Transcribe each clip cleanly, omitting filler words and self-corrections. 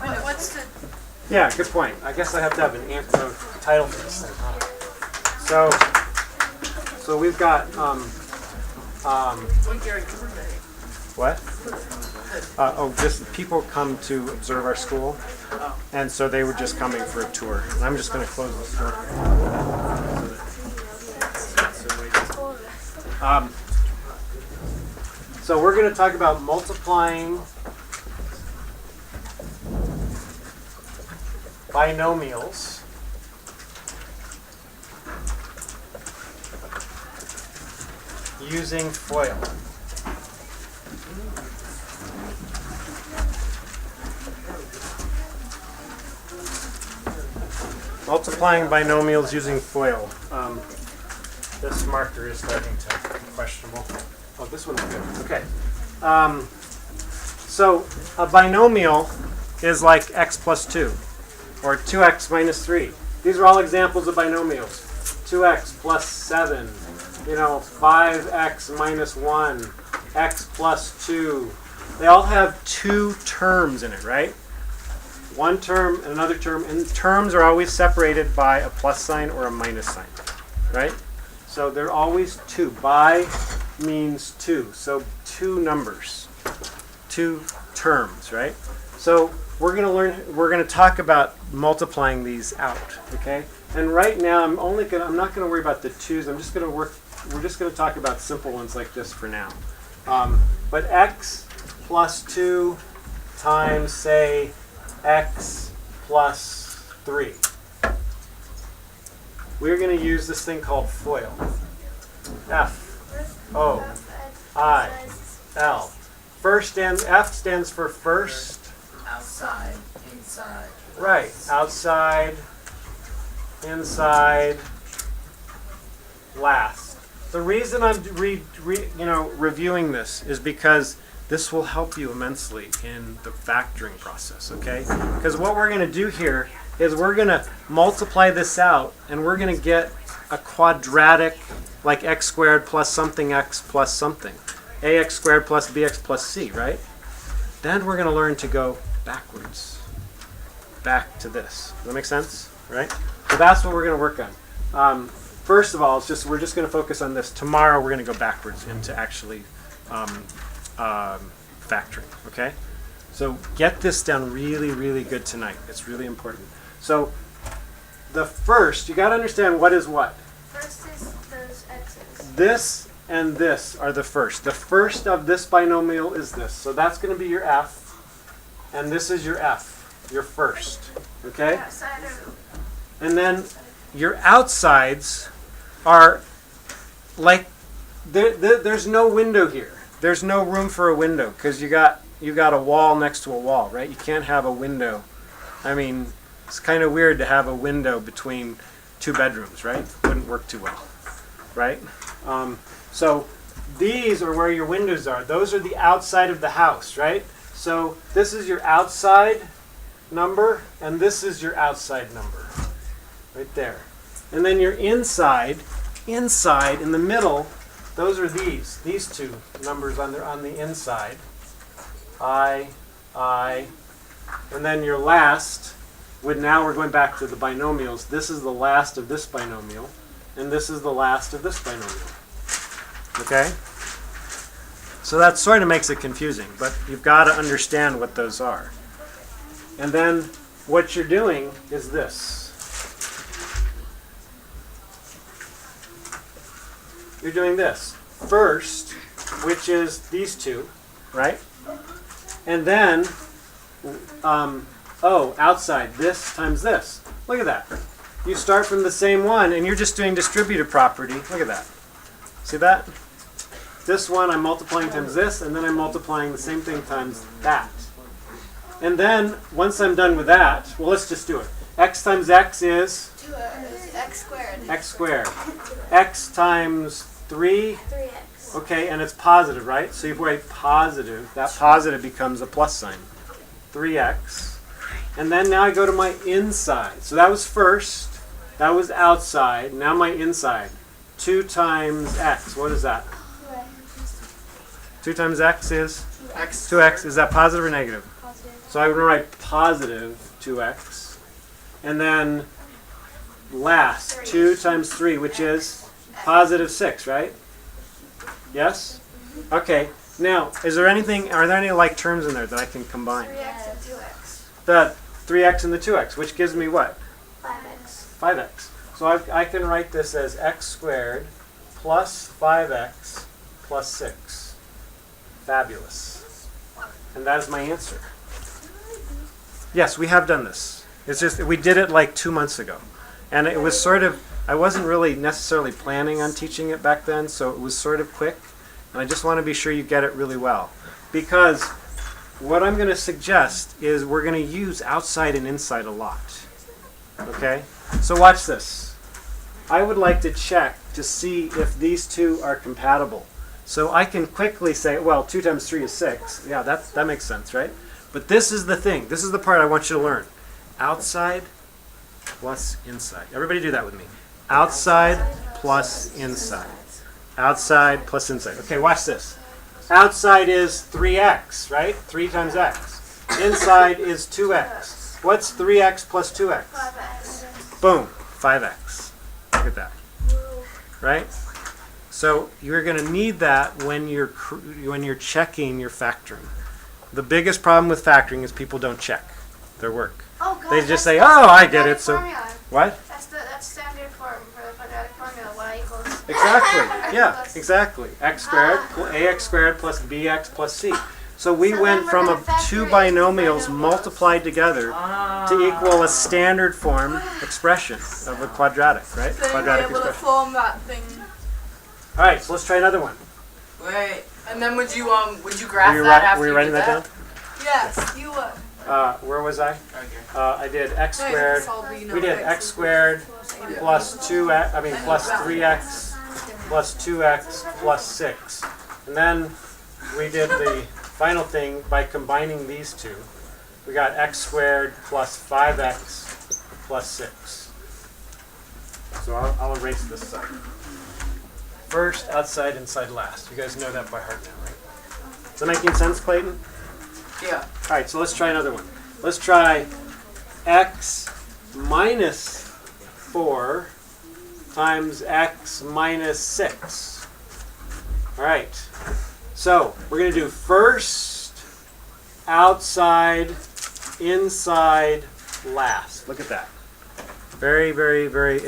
What's the... Yeah, good point. I guess I have to have a title for this thing. So we've got what? Just people come to observe our school, and so they were just coming for a tour. And I'm just going to close this door. So we're going to talk about multiplying binomials using FOIL. Multiplying binomials using FOIL. This marker is starting to be questionable. Oh, this one's good. Okay. So a binomial is like x plus 2, or 2x minus 3. These are all examples of binomials. 2x plus 7, 5x minus 1, x plus 2. They all have two terms in it, right? One term and another term, and terms are always separated by a plus sign or a minus sign, right? So they're always two. Bi means two, so two numbers, two terms, right? So we're going to talk about multiplying these out, okay? And right now I'm not going to worry about the twos. We're just going to talk about simple ones like this for now. But x plus 2 times, say, x plus 3. We're going to use this thing called FOIL. F-O-I-L. F stands for first. Outside, inside. Right. Outside, inside, last. The reason I'm reviewing this is because this will help you immensely in the factoring process, okay? Because what we're going to do here is we're going to multiply this out, and we're going to get a quadratic, like x squared plus something x plus something. Ax squared plus bx plus c, right? Then we're going to learn to go backwards, back to this. Does that make sense? Right? So that's what we're going to work on. First of all, we're just going to focus on this. Tomorrow we're going to go backwards into actually factoring, okay? So get this done really, really good tonight. It's really important. So the first, you got to understand what is what. First is those x's. This and this are the first. The first of this binomial is this. So that's going to be your f, and this is your f, your first, okay? Outside of... And then your outsides are like, there's no window here. There's no room for a window because you got a wall next to a wall, right? You can't have a window. I mean, it's kind of weird to have a window between two bedrooms, right? Wouldn't work too well, right? So these are where your windows are. Those are the outside of the house, right? So this is your outside number, and this is your outside number, right there. And then your inside in the middle, those are these two numbers on the inside. I, and then your last, now we're going back to the binomials. This is the last of this binomial, and this is the last of this binomial. Okay? So that sort of makes it confusing, but you've got to understand what those are. And then what you're doing is this. You're doing this first, which is these two, right? And then, outside, this times this. Look at that. You start from the same one, and you're just doing distributive property. Look at that. See that? This one I'm multiplying times this, and then I'm multiplying the same thing times that. And then, once I'm done with that, well, let's just do it. X times x is? X squared. X squared. X times 3? 3x. Okay, and it's positive, right? So if you write positive, that positive becomes a plus sign. 3x. And then now I go to my inside. So that was first. That was outside. Now my inside. 2 times x. What is that? 2 times x is? 2x. 2x. Is that positive or negative? Positive. So I'm going to write positive 2x. And then last, 2 times 3, which is positive 6, right? Yes? Okay. Now, are there any like terms in there that I can combine? 3x and 2x. The 3x and the 2x, which gives me what? 5x. 5x. So I can write this as x squared plus 5x plus 6. Fabulous. And that is my answer. Yes, we have done this. It's just we did it like 2 months ago. And it was sort of, I wasn't really necessarily planning on teaching it back then, so it was sort of quick. And I just want to be sure you get it really well. Because what I'm going to suggest is we're going to use outside and inside a lot. Okay? So watch this. I would like to check to see if these two are compatible. So I can quickly say, well, 2 times 3 is 6. Yeah, that makes sense, right? But this is the thing. This is the part I want you to learn. Outside plus inside. Everybody do that with me. Outside plus inside. Outside plus inside. Okay, watch this. Outside is 3x, right? 3 times x. Inside is 2x. What's 3x plus 2x? 5x. Boom, 5x. Look at that. Right? So you're going to need that when you're checking your factoring. The biggest problem with factoring is people don't check their work. Oh, God, They just say, that's "Oh, I get quadratic it." So formula. what? That's standard form for the quadratic formula. Y equals. Exactly. Yeah, exactly. X squared, ax squared plus bx plus c. So we So went then we're from gonna factor two in binomials binomials. multiplied together to equal a standard form expression of a quadratic, right? So Quadratic you'll be able to expression. form that thing. All right, so let's try another one. Wait. And then would you graph Were you, that after were you you writing did that down? Yes, you were. Where was I? Okay. I did x No, squared. solve the We did x squared plus 2x, plus 3x plus 2x plus 6. And then we did the final thing by combining these two. We got x squared plus 5x plus 6. So I'll erase this side. First, outside, inside, last. You guys know that by heart now, right? Is that making sense, Clayton? Yeah. All right, so let's try another one. Let's try x minus 4 times x minus 6. All right, so we're going to do first, outside, inside, last. Look at that. Very, very, very,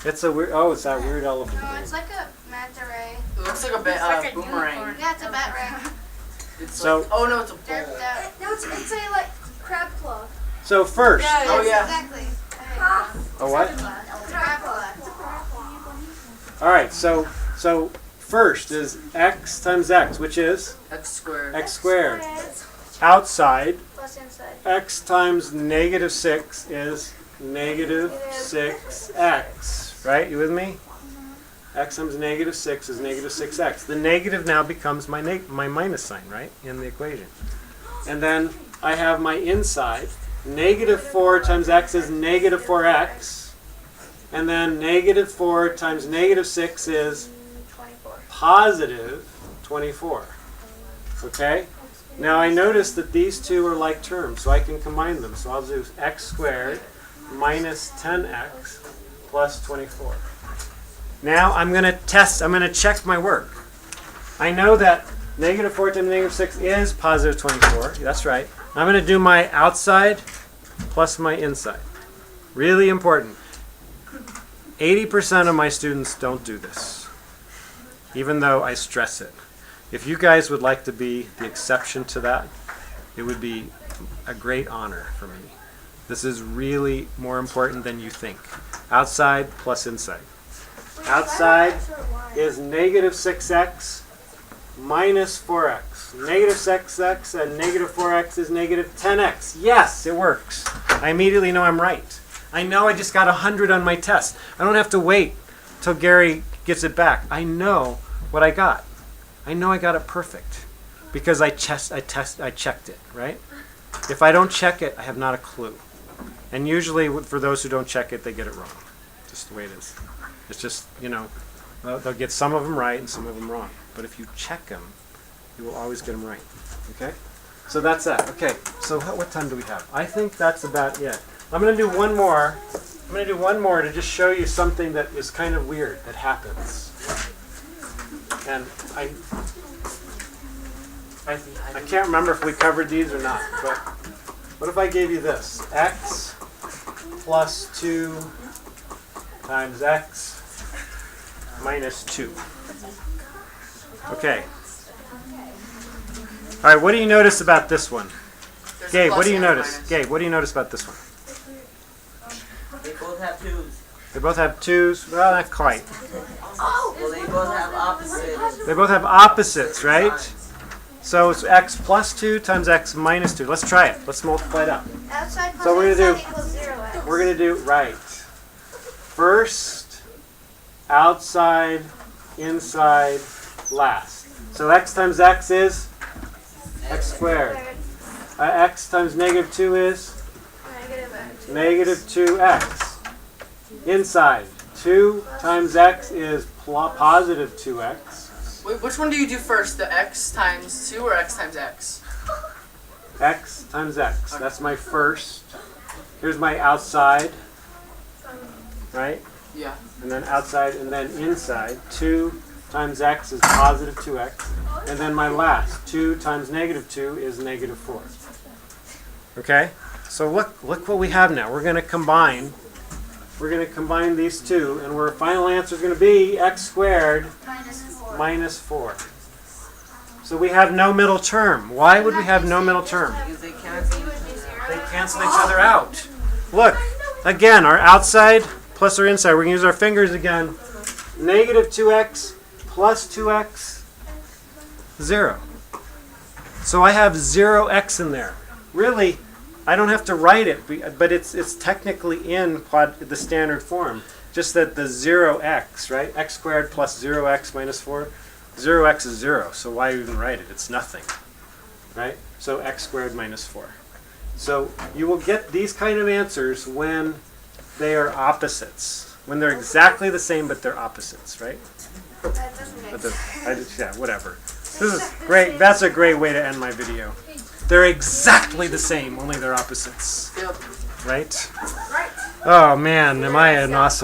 it's a weird, oh, it's that weird elephant. No, it's like a manta ray. It looks like a bit like a boomerang. unicorn. Yeah, it's a bat ray. It's So- like, oh no, it's a Derped bowl. out. No, it's a like crab claw. So first, Yeah, Oh, yeah. Exactly. a what? Crab claw. All right, so first is x times x, which is X squared. x squared. Outside, Plus inside. x times negative 6 is negative 6x. Right? You with me? X times negative 6 is negative 6x. The negative now becomes my minus sign, right, in the equation. And then I have my inside. Negative 4 times x is negative 4x. And then negative 4 times negative 6 is 24. positive 24. Okay? Now I notice that these two are like terms, so I can combine them. So I'll do x squared minus 10x plus 24. Now I'm going to check my work. I know that negative 4 times negative 6 is positive 24. That's right. I'm going to do my outside plus my inside. Really important. 80% of my students don't do this, even though I stress it. If you guys would like to be the exception to that, it would be a great honor for me. This is really more important than you think. Outside plus inside. Outside is negative 6x minus 4x. Negative 6x and negative 4x is negative 10x. Yes, it works. I immediately know I'm right. I know I just got 100 on my test. I don't have to wait till Gary gets it back. I know what I got. I know I got it perfect because I checked it, right? If I don't check it, I have not a clue. And usually for those who don't check it, they get it wrong. Just the way it is. It's just, they'll get some of them right and some of them wrong. But if you check them, you will always get them right. Okay? So that's that. Okay, so what time do we have? I think that's about it. I'm going to do one more. I'm going to do one more to just show you something that is kind of weird that happens. And I can't remember if we covered these or not, but what if I gave you this? X plus 2 times x minus 2. Okay. All right, what do you notice about this one? There's a Gabe, what plus do you and a notice? minus. Gabe, what do you notice about this one? They both have 2s. They both have 2s. Well, not quite. Well, they both have opposites. They both have opposites, right? So it's x plus 2 times x minus 2. Let's try it. Let's multiply it up. Outside plus So we're gonna inside do- equals 0x. We're going to do, right. First, outside, inside, last. So x times x is x squared. X times negative 2 is Negative x. negative 2x. Inside, 2 times x is positive 2x. Wait, which one do you do first? The x times 2 or x times x? X times x. That's my first. Here's my outside, right? Yeah. And then outside, and then inside. 2 times x is positive 2x. And then my last, 2 times negative 2 is negative 4. Okay? So look what we have now. We're going to combine. We're going to combine these two, and our final answer is going to be x squared Minus 4. minus 4. So we have no middle term. Why would we have no middle term? Because they cancel B each would be other 0. They cancel each other out. Look, again, our outside plus our inside. We're going to use our fingers again. Negative 2x plus 2x, 0. So I have 0x in there. Really, I don't have to write it, but it's technically in the standard form. Just that the 0x, right? X squared plus 0x minus 4. 0x is 0, so why even write it? It's nothing, right? So x squared minus 4. So you will get these kind of answers when they are opposites. When they're exactly the same, but they're opposites, right? That doesn't make sense. Yeah, whatever. This is great. That's a great way to end my video. They're exactly the same, only they're opposites, Yep. right? Right. Oh man, am I an awesome